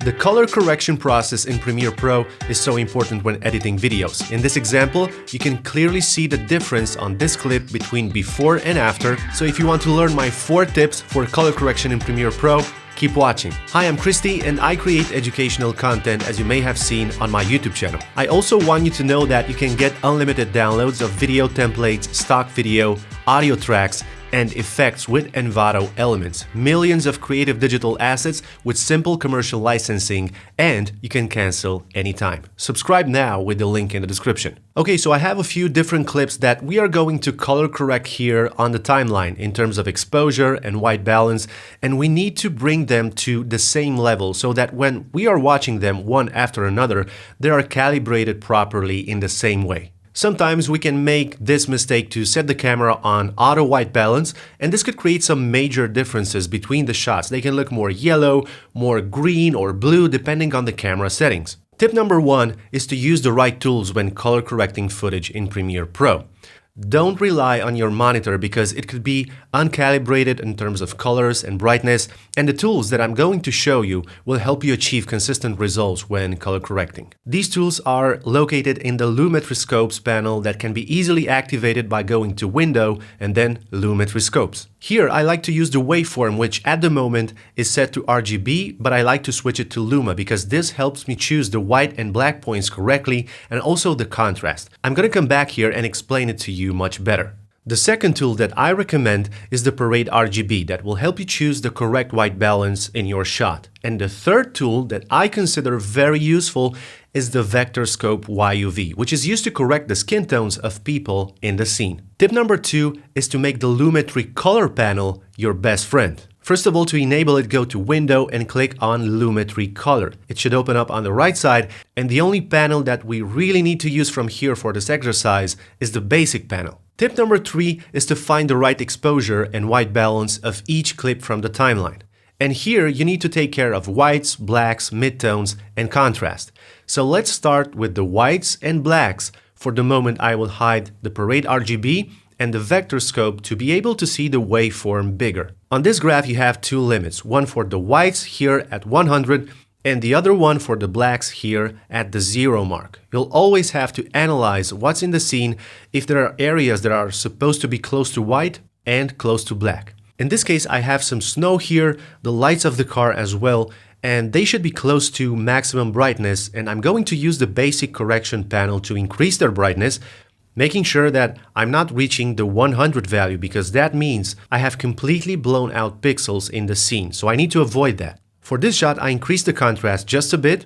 The color correction process in Premiere Pro is so important when editing videos. In this example, you can clearly see the difference on this clip between before and after. So if you want to learn my 4 tips for color correction in Premiere Pro, keep watching. Hi, I'm Christy and I create educational content, as you may have seen on my YouTube channel. I also want you to know that you can get unlimited downloads of video templates, stock video, audio tracks, and effects with Envato elements. Millions of creative digital assets with simple commercial licensing, and you can cancel anytime. Subscribe now with the link in the description. Okay, so I have a few different clips that we are going to color correct here on the timeline in terms of exposure and white balance, and we need to bring them to the same level so that when we are watching them one after another, they are calibrated properly in the same way. Sometimes we can make this mistake to set the camera on auto white balance, and this could create some major differences between the shots. They can look more yellow, more green or blue depending on the camera settings. Tip number 1 is to use the right tools when color correcting footage in Premiere Pro. Don't rely on your monitor because it could be uncalibrated in terms of colors and brightness, and the tools that I'm going to show you will help you achieve consistent results when color correcting. These tools are located in the Lumetri Scopes panel that can be easily activated by going to Window and then Lumetri Scopes. Here I like to use the waveform, which at the moment is set to RGB, but I like to switch it to Luma because this helps me choose the white and black points correctly and also the contrast. I'm going to come back here and explain it to you much better. The second tool that I recommend is the Parade RGB that will help you choose the correct white balance in your shot. And the third tool that I consider very useful is the Vectorscope YUV, which is used to correct the skin tones of people in the scene. Tip number 2 is to make the Lumetri Color Panel your best friend. First of all, to enable it, go to Window and click on Lumetri Color. It should open up on the right side, and the only panel that we really need to use from here for this exercise is the Basic panel. Tip number 3 is to find the right exposure and white balance of each clip from the timeline. And here you need to take care of whites, blacks, midtones, and contrast. So let's start with the whites and blacks. For the moment, I will hide the Parade RGB and the Vectorscope to be able to see the waveform bigger. On this graph, you have 2 limits, one for the whites here at 100 and the other one for the blacks here at the 0 mark. You'll always have to analyze what's in the scene if there are areas that are supposed to be close to white and close to black. In this case, I have some snow here, the lights of the car as well, and they should be close to maximum brightness, and I'm going to use the basic correction panel to increase their brightness, making sure that I'm not reaching the 100 value because that means I have completely blown out pixels in the scene, so I need to avoid that. For this shot, I increase the contrast just a bit,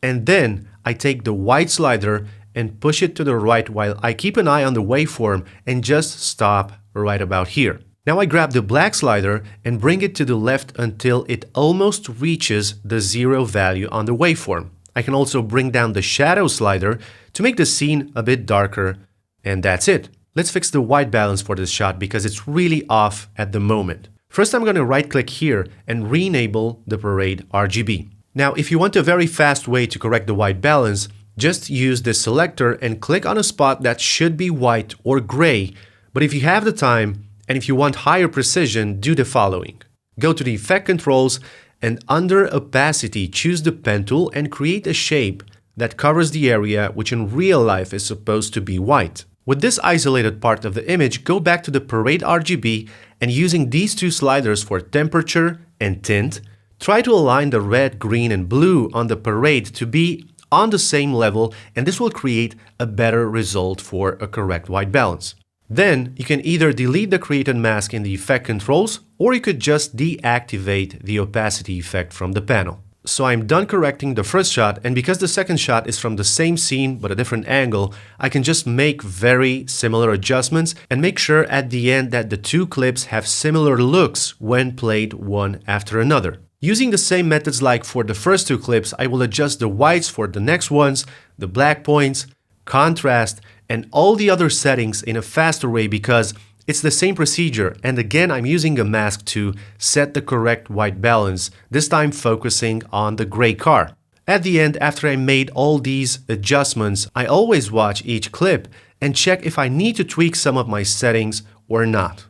and then I take the white slider and push it to the right while I keep an eye on the waveform and just stop right about here. Now I grab the black slider and bring it to the left until it almost reaches the 0 value on the waveform. I can also bring down the shadow slider to make the scene a bit darker, and that's it. Let's fix the white balance for this shot because it's really off at the moment. First, I'm going to right-click here and re-enable the Parade RGB. Now, if you want a very fast way to correct the white balance, just use this selector and click on a spot that should be white or gray. But if you have the time and if you want higher precision, do the following. Go to the Effect Controls and under Opacity, choose the Pen tool and create a shape that covers the area which in real life is supposed to be white. With this isolated part of the image, go back to the Parade RGB and using these 2 sliders for temperature and tint, try to align the red, green, and blue on the Parade to be on the same level, and this will create a better result for a correct white balance. Then you can either delete the created mask in the Effect Controls, or you could just deactivate the opacity effect from the panel. So I'm done correcting the first shot, and because the second shot is from the same scene but a different angle, I can just make very similar adjustments and make sure at the end that the 2 clips have similar looks when played one after another. Using the same methods like for the first 2 clips, I will adjust the whites for the next ones, the black points, contrast, and all the other settings in a faster way because it's the same procedure, and again I'm using a mask to set the correct white balance, this time focusing on the gray car. At the end, after I made all these adjustments, I always watch each clip and check if I need to tweak some of my settings or not.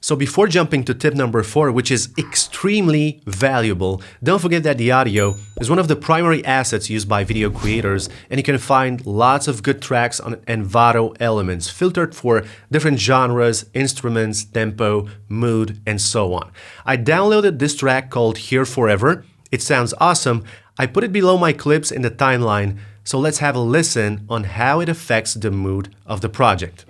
So before jumping to tip number 4, which is extremely valuable, don't forget that the audio is one of the primary assets used by video creators, and you can find lots of good tracks on Envato Elements, filtered for different genres, instruments, tempo, mood, and so on. I downloaded this track called Here Forever. It sounds awesome. I put it below my clips in the timeline, so let's have a listen on how it affects the mood of the project.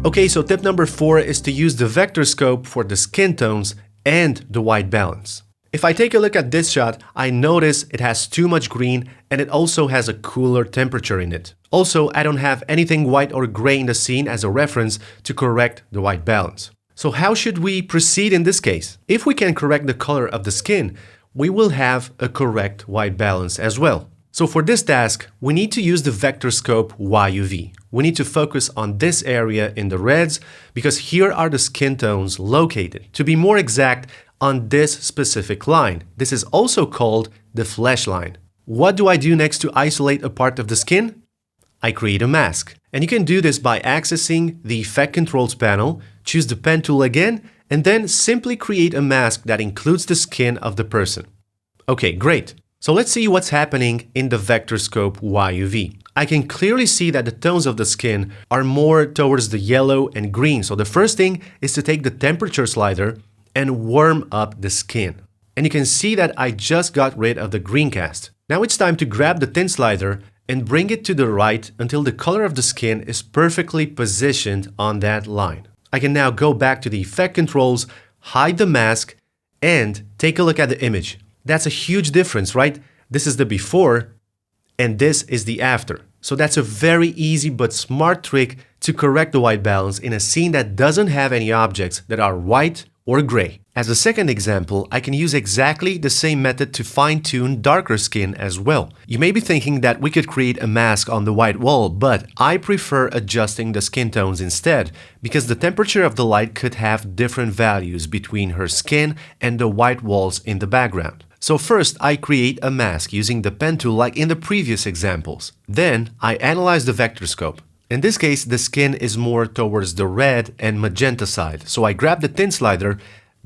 Okay, so tip number 4 is to use the Vectorscope for the skin tones and the white balance. If I take a look at this shot, I notice it has too much green and it also has a cooler temperature in it. Also, I don't have anything white or gray in the scene as a reference to correct the white balance. So how should we proceed in this case? If we can correct the color of the skin, we will have a correct white balance as well. So for this task, we need to use the Vectorscope YUV. We need to focus on this area in the reds because here are the skin tones located. To be more exact, on this specific line. This is also called the flesh line. What do I do next to isolate a part of the skin? I create a mask. And you can do this by accessing the Effect Controls panel, choose the pen tool again, and then simply create a mask that includes the skin of the person. Okay, great. So let's see what's happening in the Vectorscope YUV. I can clearly see that the tones of the skin are more towards the yellow and green. So the first thing is to take the temperature slider and warm up the skin. And you can see that I just got rid of the green cast. Now it's time to grab the tint slider and bring it to the right until the color of the skin is perfectly positioned on that line. I can now go back to the Effect Controls, hide the mask, and take a look at the image. That's a huge difference, right? This is the before, and this is the after. So that's a very easy but smart trick to correct the white balance in a scene that doesn't have any objects that are white or gray. As a second example, I can use exactly the same method to fine-tune darker skin as well. You may be thinking that we could create a mask on the white wall, but I prefer adjusting the skin tones instead, because the temperature of the light could have different values between her skin and the white walls in the background. So first, I create a mask using the pen tool like in the previous examples. Then, I analyze the Vectorscope. In this case, the skin is more towards the red and magenta side, so I grab the tint slider,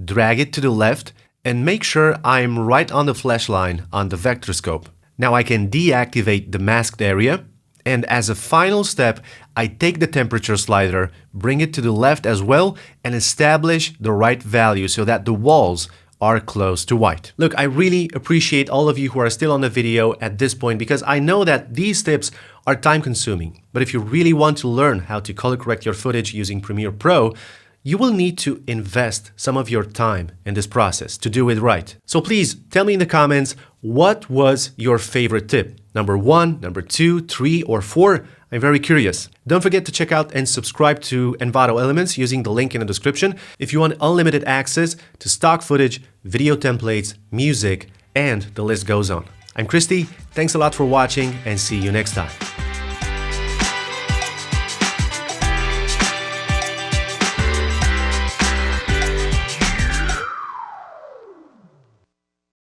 drag it to the left, and make sure I'm right on the flesh line on the Vectorscope. Now I can deactivate the masked area, and as a final step, I take the temperature slider, bring it to the left as well, and establish the right value so that the walls are close to white. Look, I really appreciate all of you who are still on the video at this point because I know that these tips are time consuming. But if you really want to learn how to color correct your footage using Premiere Pro, you will need to invest some of your time in this process to do it right. So please tell me in the comments, what was your favorite tip? Number 1, number 2, 3, or 4? I'm very curious. Don't forget to check out and subscribe to Envato Elements using the link in the description if you want unlimited access to stock footage, video templates, music, and the list goes on. I'm Christy, thanks a lot for watching and see you next time.